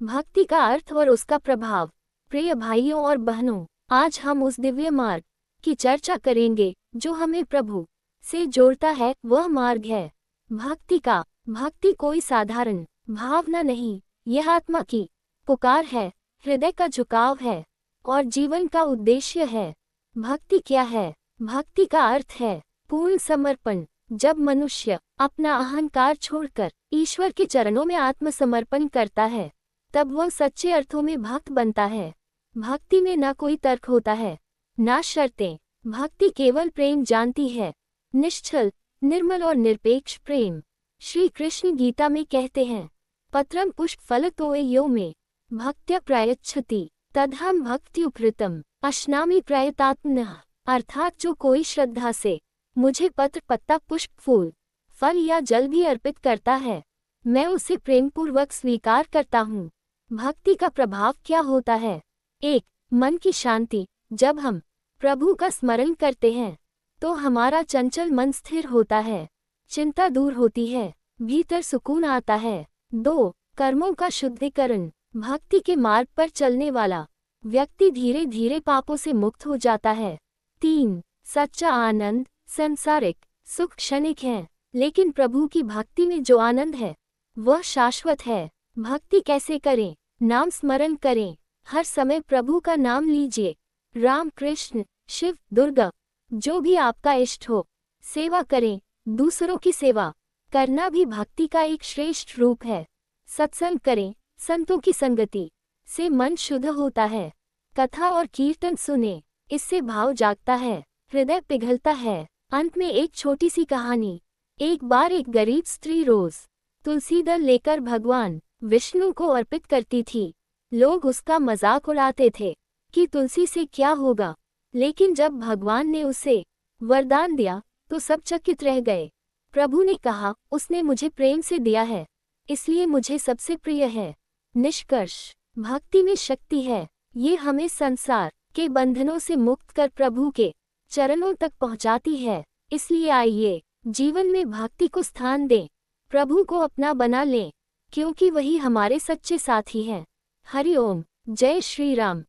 भक्ति का अर्थ और उसका प्रभाव। प्रिय भाइयों और बहनों, आज हम उस दिव्य मार्ग की चर्चा करेंगे जो हमें प्रभु से जोड़ता है। वह मार्ग है भक्ति का। भक्ति कोई साधारण भावना नहीं, यह आत्मा की पुकार है, हृदय का झुकाव है और जीवन का उद्देश्य है। भक्ति क्या है? भक्ति का अर्थ है पूर्ण समर्पण। जब मनुष्य अपना अहंकार छोड़कर ईश्वर के चरणों में आत्मसमर्पण करता है, तब वह सच्चे अर्थों में भक्त बनता है। भक्ति में ना कोई तर्क होता है, ना शर्तें। भक्ति केवल प्रेम जानती है, निश्चल, निर्मल और निरपेक्ष प्रेम। श्री कृष्ण गीता में कहते हैं, पत्रम पुष्प फलतोय यो मे भक्त्या प्रयच्छति तदहम भक्त्युपृतम अश्नामि प्रयतात्मनः। अर्थात जो कोई श्रद्धा से मुझे पत्र, पत्ता, पुष्प, फूल, फल या जल भी अर्पित करता है, मैं उसे प्रेमपूर्वक स्वीकार करता हूँ। भक्ति का प्रभाव क्या होता है? 1. मन की शांति। जब हम प्रभु का स्मरण करते हैं तो हमारा चंचल मन स्थिर होता है, चिंता दूर होती है, भीतर सुकून आता है। 2. कर्मों का शुद्धिकरण। भक्ति के मार्ग पर चलने वाला व्यक्ति धीरे धीरे पापों से मुक्त हो जाता है। 3. सच्चा आनंद। संसारिक सुख क्षणिक है, लेकिन प्रभु की भक्ति में जो आनंद है वह शाश्वत है। भक्ति कैसे करें? नाम स्मरण करें, हर समय प्रभु का नाम लीजिए। राम, कृष्ण, शिव, दुर्गा, जो भी आपका इष्ट हो। सेवा करें, दूसरों की सेवा करना भी भक्ति का एक श्रेष्ठ रूप है। सत्संग करें, संतों की संगति से मन शुद्ध होता है। कथा और कीर्तन सुने, इससे भाव जागता है, हृदय पिघलता है। अंत में एक छोटी सी कहानी। एक बार एक गरीब स्त्री रोज तुलसी दल लेकर भगवान विष्णु को अर्पित करती थी। लोग उसका मजाक उड़ाते थे कि तुलसी से क्या होगा, लेकिन जब भगवान ने उसे वरदान दिया तो सब चकित रह गए। प्रभु ने कहा, उसने मुझे प्रेम से दिया है, इसलिए मुझे सबसे प्रिय है। निष्कर्ष, भक्ति में शक्ति है। ये हमें संसार के बंधनों से मुक्त कर प्रभु के चरणों तक पहुंचाती है। इसलिए आइए जीवन में भक्ति को स्थान दें, प्रभु को अपना बना लें, क्योंकि वही हमारे सच्चे साथी हैं। हरि ओम। जय श्री राम।